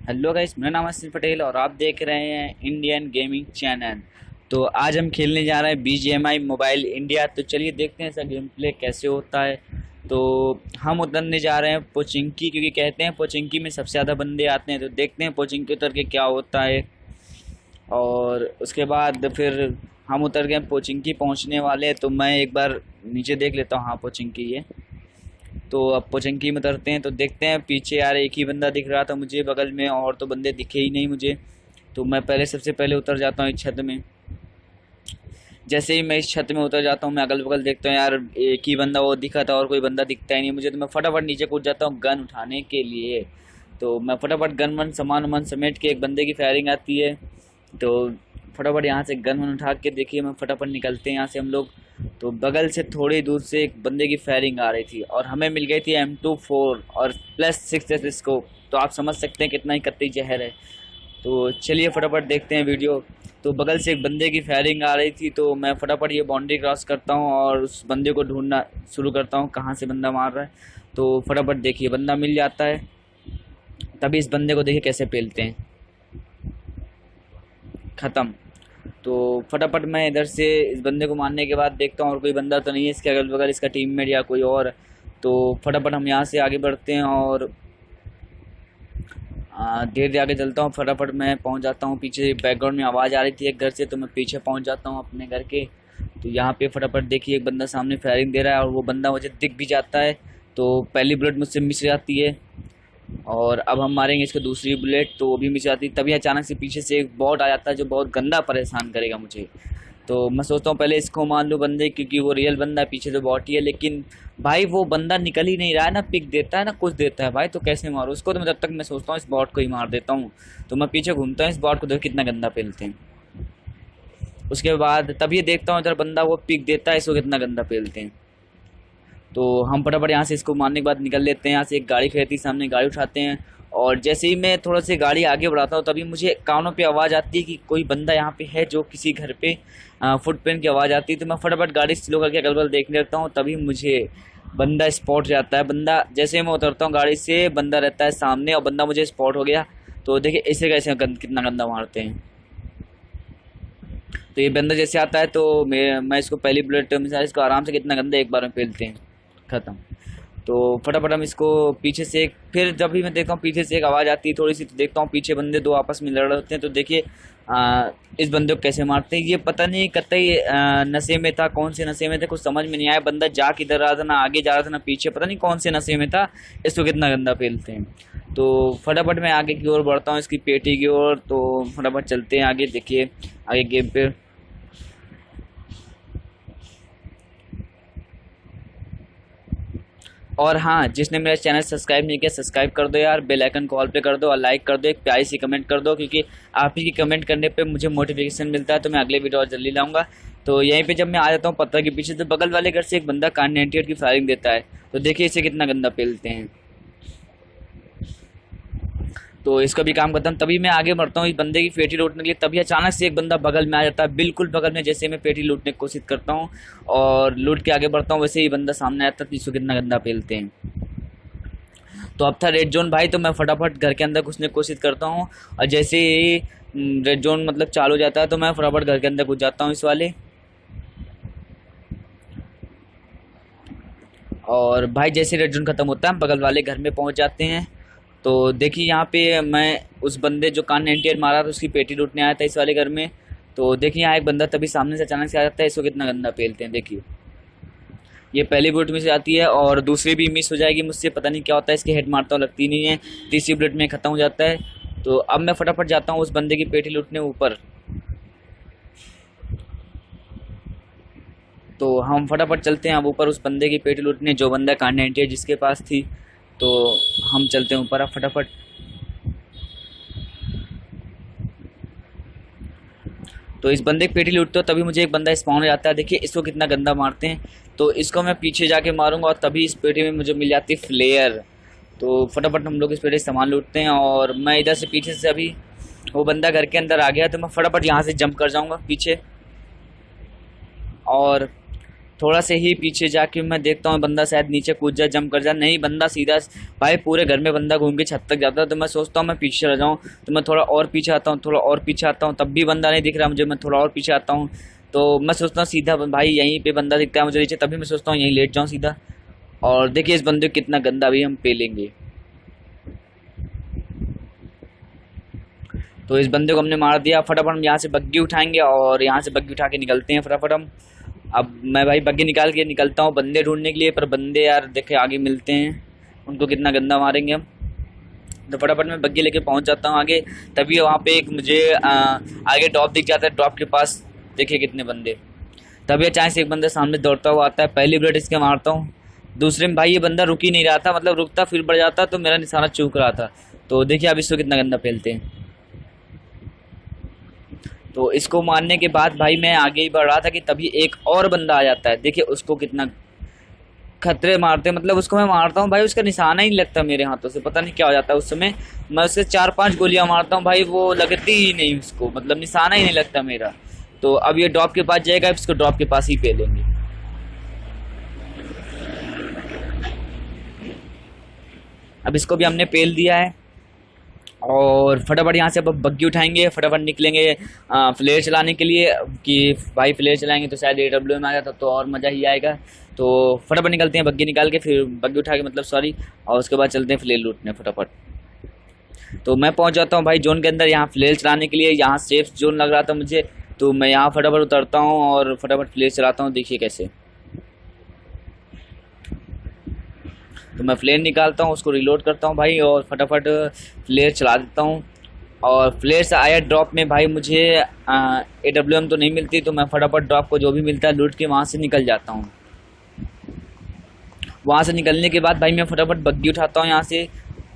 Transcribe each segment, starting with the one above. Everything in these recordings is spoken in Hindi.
हेलो गाइस, मेरा नाम है असिल पटेल और आप देख रहे हैं इंडियन गेमिंग चैनल। तो आज हम खेलने जा रहे हैं बीजीएमआई मोबाइल इंडिया। तो चलिए देखते हैं इसका गेम प्ले कैसे होता है। तो हम उतरने जा रहे हैं पोचिंकी, क्योंकि कहते हैं पोचिंकी में सबसे ज़्यादा बंदे आते हैं। तो देखते हैं पोचिंकी उतर के क्या होता है। और उसके बाद फिर हम उतर गए, पोचिंकी पहुंचने वाले हैं। तो मैं एक बार नीचे देख लेता हूँ। हाँ, पोचिंकी है। तो अब पोचंकी में उतरते हैं। तो देखते हैं पीछे यार एक ही बंदा दिख रहा था मुझे बगल में, और तो बंदे दिखे ही नहीं मुझे। तो मैं सबसे पहले उतर जाता हूँ इस छत में। जैसे ही मैं इस छत में उतर जाता हूँ, मैं अगल बगल देखता हूँ, यार एक ही बंदा वो दिखा था और कोई बंदा दिखता ही नहीं मुझे। तो मैं फटाफट नीचे कूद जाता हूँ गन उठाने के लिए। तो मैं फटाफट गन वन सामान वामान समेट के, एक बंदे की फायरिंग आती है तो फटाफट यहाँ से गन वन उठा के, देखिए मैं फटाफट निकलते हैं यहाँ से हम लोग। तो बगल से थोड़ी दूर से एक बंदे की फायरिंग आ रही थी और हमें मिल गई थी M24 और +6 स्कोप। तो आप समझ सकते हैं कितना ही कतई जहर है। तो चलिए फटाफट देखते हैं वीडियो। तो बगल से एक बंदे की फायरिंग आ रही थी, तो मैं फटाफट ये बाउंड्री क्रॉस करता हूँ और उस बंदे को ढूंढना शुरू करता हूँ कहाँ से बंदा मार रहा है। तो फटाफट देखिए बंदा मिल जाता है। तभी इस बंदे को देखिए कैसे पेलते हैं, ख़त्म। तो फटाफट मैं इधर से इस बंदे को मारने के बाद देखता हूँ और कोई बंदा तो नहीं है इसके अगल बगल, इसका टीममेट या कोई और। तो फटाफट हम यहाँ से आगे बढ़ते हैं और धीरे धीरे आगे चलता हूँ। फटाफट मैं पहुँच जाता हूँ। पीछे बैकग्राउंड में आवाज़ आ रही थी एक घर से, तो मैं पीछे पहुँच जाता हूँ अपने घर के। तो यहाँ पे फटाफट देखिए एक बंदा सामने फायरिंग दे रहा है और वो बंदा मुझे दिख भी जाता है। तो पहली बुलेट मुझसे मिस जाती है और अब हम मारेंगे इसको दूसरी बुलेट, तो वो भी मिस जाती। तभी अचानक से पीछे से एक बॉट आ जाता है जो बहुत गंदा परेशान करेगा मुझे। तो मैं सोचता हूँ पहले इसको मार लूँ बंदे, क्योंकि वो रियल बंदा है, पीछे तो बॉट ही है। लेकिन भाई वो बंदा निकल ही नहीं रहा है, ना पिक देता है ना कुछ देता है भाई। तो कैसे मारूँ उसको? तो मैं तब तक मैं सोचता हूँ इस बॉट को ही मार देता हूँ। तो मैं पीछे घूमता हूँ, इस बॉट को देखो कितना गंदा पेलते हैं। उसके बाद तब ये देखता हूँ इधर बंदा वो पिक देता है, इसको कितना गंदा पेलते हैं। तो हम फटाफट यहाँ से इसको मारने के बाद निकल लेते हैं। यहाँ से एक गाड़ी खड़ी थी सामने, गाड़ी उठाते हैं। और जैसे ही मैं थोड़ा सी गाड़ी आगे बढ़ाता हूँ, तभी मुझे कानों पे आवाज़ आती है कि कोई बंदा यहाँ पे है, जो किसी घर पे फुटप्रिंट की आवाज़ आती है। तो मैं फटाफट गाड़ी स्लो करके अगल बगल देखने लगता हूँ। तभी मुझे बंदा स्पॉट हो जाता है। बंदा जैसे ही मैं उतरता हूँ गाड़ी से, बंदा रहता है सामने और बंदा मुझे स्पॉट हो गया। तो देखिए ऐसे कैसे कितना गंदा मारते हैं। तो ये बंदा जैसे आता है तो मैं इसको पहली बुलेट में इसको आराम से कितना गंदा एक बार में पेलते हैं, ख़त्म। तो फटाफट हम इसको पीछे से फिर जब भी मैं देखता हूँ पीछे से एक आवाज़ आती है थोड़ी सी, तो देखता हूँ पीछे बंदे दो आपस में लड़ रहे होते हैं। तो देखिए इस बंदे को कैसे मारते हैं। ये पता नहीं कतई नशे में था, कौन से नशे में थे कुछ समझ में नहीं आया। बंदा जा किधर रहा था, ना आगे जा रहा था ना पीछे, पता नहीं कौन से नशे में था। इसको कितना गंदा पेलते हैं। तो फटाफट मैं आगे की ओर बढ़ता हूँ इसकी पेटी की ओर। तो फटाफट चलते हैं आगे, देखिए आगे गेम पे। और हाँ, जिसने मेरा चैनल सब्सक्राइब नहीं किया सब्सक्राइब कर दो यार, बेल आइकन को ऑल पे कर दो और लाइक कर दो, एक प्यारी सी कमेंट कर दो, क्योंकि आप ही की कमेंट करने पे मुझे मोटिवेशन मिलता है। तो मैं अगले वीडियो और जल्दी लाऊंगा। तो यहीं पे जब मैं आ जाता हूँ पत्थर के पीछे, तो बगल वाले घर से एक बंदा कार 98 की फायरिंग देता है। तो देखिए इसे कितना गंदा पेलते हैं। तो इसका भी काम खत्म। तभी मैं आगे बढ़ता हूँ इस बंदे की पेटी लूटने के लिए। तभी अचानक से एक बंदा बगल में आ जाता है, बिल्कुल बगल में। जैसे मैं पेटी लूटने की कोशिश करता हूँ और लूट के आगे बढ़ता हूँ, वैसे ही बंदा सामने आता है। तो इसको कितना गंदा पेलते हैं। तो अब था रेड जोन भाई, तो मैं फटाफट घर के अंदर घुसने की कोशिश करता हूँ। और जैसे ही रेड जोन मतलब चालू हो जाता है, तो मैं फटाफट घर के अंदर घुस जाता हूँ इस वाले। और भाई जैसे रेड जोन खत्म होता है, हम बगल वाले घर में पहुंच जाते हैं। तो देखिए यहाँ पे मैं उस बंदे जो कान 98 मारा था उसकी पेटी लूटने आया था इस वाले घर में। तो देखिए यहाँ एक बंदा तभी सामने से अचानक से आ जाता है, इसको कितना गंदा पेलते हैं। देखिए ये पहली बुलेट में से आती है और दूसरी भी मिस हो जाएगी मुझसे, पता नहीं क्या होता है, इसके हेड मारता हूँ लगती नहीं है। तीसरी बुलेट में ख़त्म हो जाता है। तो अब मैं फटाफट जाता हूँ उस बंदे की पेटी लूटने ऊपर। तो हम फटाफट चलते हैं अब ऊपर उस बंदे की पेटी लूटने, जो बंदा कान 98 जिसके पास थी। तो हम चलते हैं ऊपर अब फटाफट। तो इस बंदे की पेटी लूटते हो तभी मुझे एक बंदा स्पॉन हो जाता है। देखिए इसको कितना गंदा मारते हैं। तो इसको मैं पीछे जाके मारूंगा और तभी इस पेटी में मुझे मिल जाती है फ्लेयर। तो फटाफट हम लोग इस पेटी से सामान लूटते हैं और मैं इधर से पीछे से, अभी वो बंदा घर के अंदर आ गया तो मैं फटाफट यहाँ से जंप कर जाऊँगा पीछे। और थोड़ा से ही पीछे जाके मैं देखता हूँ बंदा शायद नीचे कूद जाए, जंप कर जाए, नहीं बंदा सीधा भाई पूरे घर में बंदा घूम के छत तक जाता है। तो मैं सोचता हूँ मैं पीछे रह जाऊँ, तो मैं थोड़ा और पीछे आता हूँ, थोड़ा और पीछे आता हूँ, तब भी बंदा नहीं दिख रहा मुझे, मैं थोड़ा और पीछे आता हूँ। तो मैं सोचता हूँ सीधा भाई यहीं पे बंदा दिखता है मुझे नीचे, तभी मैं सोचता हूँ यहीं लेट जाऊँ सीधा। और देखिए इस बंदे को कितना गंदा अभी हम पेलेंगे। तो इस बंदे को हमने मार दिया। फटाफट हम यहाँ से बग्गी उठाएंगे और यहाँ से बग्गी उठा के निकलते हैं फटाफट हम। अब मैं भाई बग्गी निकाल के निकलता हूँ बंदे ढूंढने के लिए, पर बंदे यार देखे आगे मिलते हैं, उनको कितना गंदा मारेंगे हम। तो फटाफट मैं बग्गी लेके पहुँच जाता हूँ आगे। तभी वहाँ पे एक मुझे आगे ड्रॉप दिख जाता है, ड्रॉप के पास देखिए कितने बंदे। तभी अचानक से एक बंदा सामने दौड़ता हुआ आता है, पहली बुलेट इसके मारता हूँ। दूसरे में भाई ये बंदा रुक ही नहीं रहा था, मतलब रुकता फिर बढ़ जाता तो मेरा निशाना चूक रहा था। तो देखिए अब इसको कितना गंदा फैलते हैं। तो इसको मारने के बाद भाई मैं आगे ही बढ़ रहा था कि तभी एक और बंदा आ जाता है। देखिए उसको कितना खतरे मारते हैं, मतलब उसको मैं मारता हूँ भाई उसका निशाना ही नहीं लगता मेरे हाथों से, पता नहीं क्या हो जाता है उस समय। मैं उससे 4-5 गोलियां मारता हूँ भाई, वो लगती ही नहीं उसको, मतलब निशाना ही नहीं लगता मेरा। तो अब ये ड्रॉप के पास जाएगा, इसको ड्रॉप के पास ही पेलेंगे। अब इसको भी हमने पेल दिया है और फटाफट यहाँ से अब बग्गी उठाएंगे, फटाफट निकलेंगे फ्लेयर चलाने के लिए, कि भाई फ्लेयर चलाएंगे तो शायद AWM आ गया तो और मज़ा ही आएगा। तो फटाफट निकलते हैं बग्गी निकाल के, फिर बग्गी उठा के मतलब सॉरी, और उसके बाद चलते हैं फ्लेयर लूटने फटाफट। तो मैं पहुँच जाता हूँ भाई जोन के अंदर, यहाँ फ्लेयर चलाने के लिए। यहाँ सेफ जोन लग रहा था मुझे, तो मैं यहाँ फटाफट उतरता हूँ और फटाफट फ्लेयर चलाता हूँ। देखिए कैसे, तो मैं फ्लेयर निकालता हूँ, उसको रिलोड करता हूँ भाई और फटाफट फ्लेयर चला देता हूँ। और फ्लेयर से आया ड्रॉप में भाई मुझे AWM तो नहीं मिलती, तो मैं फटाफट ड्रॉप को जो भी मिलता है लूट के वहाँ से निकल जाता हूँ। वहाँ से निकलने के बाद भाई मैं फटाफट बग्गी उठाता हूँ यहाँ से,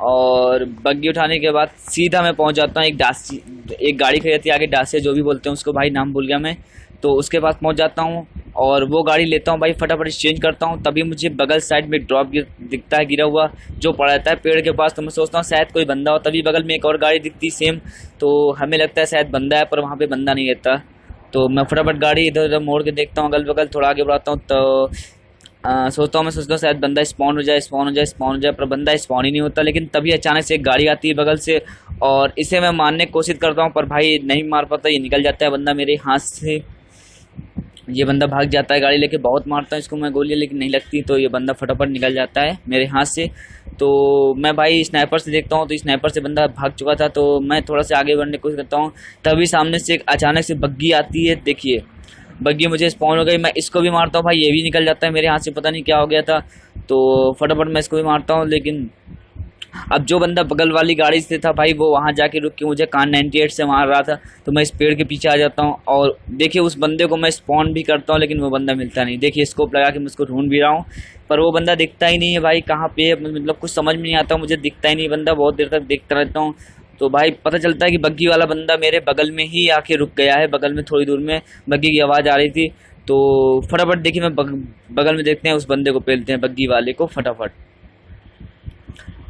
और बग्गी उठाने के बाद सीधा मैं पहुँच जाता हूँ एक गाड़ी खड़ी रहती है आगे, डासिया जो भी बोलते हैं उसको, भाई नाम भूल गया मैं। तो उसके पास पहुँच जाता हूँ और वो गाड़ी लेता हूँ भाई, फटाफट एक्सचेंज करता हूँ। तभी मुझे बगल साइड में ड्रॉप दिखता है गिरा हुआ, जो पड़ा रहता है पेड़ के पास। तो मैं सोचता हूँ शायद कोई बंदा हो, तभी बगल में एक और गाड़ी दिखती सेम, तो हमें लगता है शायद बंदा है, पर वहाँ पे बंदा नहीं रहता। तो मैं फटाफट गाड़ी इधर उधर मोड़ के देखता हूँ अगल बगल, थोड़ा आगे बढ़ाता हूँ। तो सोचता हूँ शायद बंदा स्पॉन हो जाए, पर बंदा स्पॉन ही नहीं होता। लेकिन तभी अचानक से एक गाड़ी आती है बगल से और इसे मैं मारने की कोशिश करता हूँ, पर भाई नहीं मार पाता, ये निकल जाता है बंदा मेरे हाथ से। ये बंदा भाग जाता है गाड़ी लेके, बहुत मारता हूँ इसको मैं गोलियां लेकिन नहीं लगती, तो ये बंदा फटाफट निकल जाता है मेरे हाथ से। तो मैं भाई स्नाइपर से देखता हूँ, तो स्नाइपर से बंदा भाग चुका था, तो मैं थोड़ा सा आगे बढ़ने की कोशिश करता हूँ। तभी सामने से अचानक से बग्गी आती है, देखिए बग्गी मुझे स्पॉन हो गई। मैं इसको भी मारता हूँ भाई, ये भी निकल जाता है मेरे हाथ से, पता नहीं क्या हो गया था। तो फटाफट मैं इसको भी मारता हूँ, लेकिन अब जो बंदा बगल वाली गाड़ी से था भाई वो वहाँ जाके रुक के मुझे कान 98 से मार रहा था। तो मैं इस पेड़ के पीछे आ जाता हूँ और देखिए उस बंदे को मैं स्पॉन भी करता हूँ, लेकिन वो बंदा मिलता नहीं। देखिए स्कोप लगा के मैं उसको ढूंढ भी रहा हूँ, पर वो बंदा दिखता ही नहीं है भाई, कहाँ पे है मतलब कुछ समझ में नहीं आता, मुझे दिखता ही नहीं बंदा, बहुत देर तक देखता रहता हूँ। तो भाई पता चलता है कि बग्गी वाला बंदा मेरे बगल में ही आके रुक गया है, बगल में थोड़ी दूर में बग्गी की आवाज़ आ रही थी। तो फटाफट देखिए मैं बगल में देखते हैं उस बंदे को, पेलते हैं बग्गी वाले को फटाफट।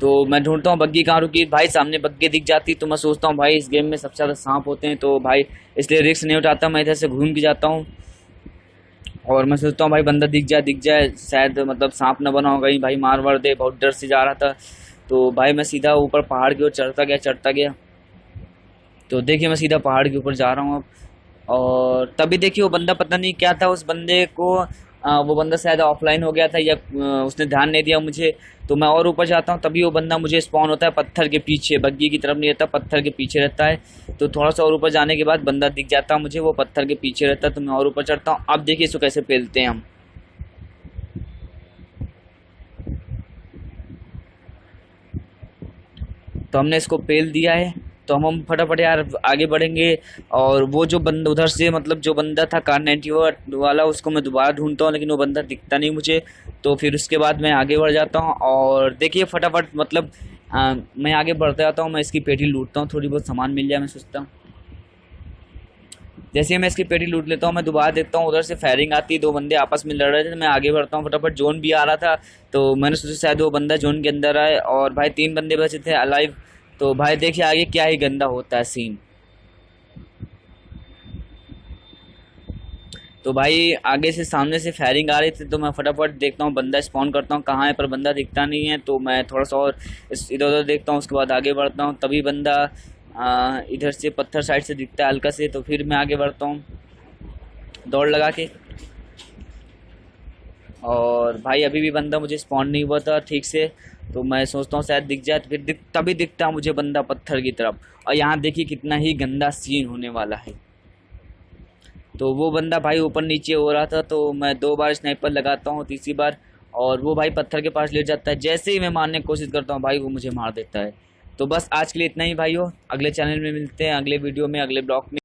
तो मैं ढूंढता हूँ बग्गी कहाँ रुकी, भाई सामने बग्गी दिख जाती। तो मैं सोचता हूँ भाई इस गेम में सबसे ज़्यादा सांप होते हैं, तो भाई इसलिए रिस्क नहीं उठाता, मैं इधर से घूम के जाता हूँ। और मैं सोचता हूँ भाई बंदा दिख जाए शायद, मतलब सांप ना बना हो कहीं भाई मार वार दे, बहुत डर से जा रहा था। तो भाई मैं सीधा ऊपर पहाड़ की ओर चढ़ता गया। तो देखिए मैं सीधा पहाड़ के ऊपर जा रहा हूँ अब, और तभी देखिए वो बंदा पता नहीं क्या था, उस बंदे को वो बंदा शायद ऑफलाइन हो गया था या उसने ध्यान नहीं दिया मुझे। तो मैं और ऊपर जाता हूँ, तभी वो बंदा मुझे स्पॉन होता है पत्थर के पीछे, बग्गी की तरफ नहीं रहता, पत्थर के पीछे रहता है। तो थोड़ा सा और ऊपर जाने के बाद बंदा दिख जाता है मुझे, वो पत्थर के पीछे रहता है। तो मैं और ऊपर चढ़ता हूँ। अब देखिए इसको कैसे पेलते हैं हम। तो हमने इसको पेल दिया है, तो हम फटाफट यार आगे बढ़ेंगे। और वो जो बंदा उधर से, मतलब जो बंदा था कार 90 वाला, उसको मैं दोबारा ढूंढता हूँ, लेकिन वो बंदा दिखता नहीं मुझे। तो फिर उसके बाद मैं आगे बढ़ जाता हूँ और देखिए फटाफट मतलब मैं आगे बढ़ता जाता हूँ। मैं इसकी पेटी लूटता हूँ, थोड़ी बहुत सामान मिल जाए मैं सोचता हूँ। जैसे ही मैं इसकी पेटी लूट लेता हूँ, मैं दोबारा देखता हूँ उधर से फायरिंग आती है, 2 बंदे आपस में लड़ रहे थे। मैं आगे बढ़ता हूँ फटाफट, जोन भी आ रहा था, तो मैंने सोचा शायद वो बंदा जोन के अंदर आए, और भाई 3 बंदे बचे थे अलाइव। तो भाई देखिए आगे क्या ही गंदा होता है सीन। तो भाई आगे से सामने से फायरिंग आ रही थी, तो मैं फटाफट देखता हूँ बंदा स्पॉन करता हूँ कहाँ है, पर बंदा दिखता नहीं है। तो मैं थोड़ा सा और इधर उधर देखता हूँ, उसके बाद आगे बढ़ता हूँ, तभी बंदा इधर से पत्थर साइड से दिखता है हल्का से, तो फिर मैं आगे बढ़ता हूँ दौड़ लगा के। और भाई अभी भी बंदा मुझे स्पॉन नहीं हुआ था ठीक से, तो मैं सोचता हूँ शायद दिख जाए, तो फिर तभी दिखता मुझे बंदा पत्थर की तरफ। और यहाँ देखिए कितना ही गंदा सीन होने वाला है। तो वो बंदा भाई ऊपर नीचे हो रहा था, तो मैं 2 बार स्नाइपर लगाता हूँ, तीसरी बार और वो भाई पत्थर के पास लेट जाता है। जैसे ही मैं मारने की कोशिश करता हूँ भाई वो मुझे मार देता है। तो बस आज के लिए इतना ही भाइयों, अगले चैनल में मिलते हैं, अगले वीडियो में, अगले ब्लॉग में।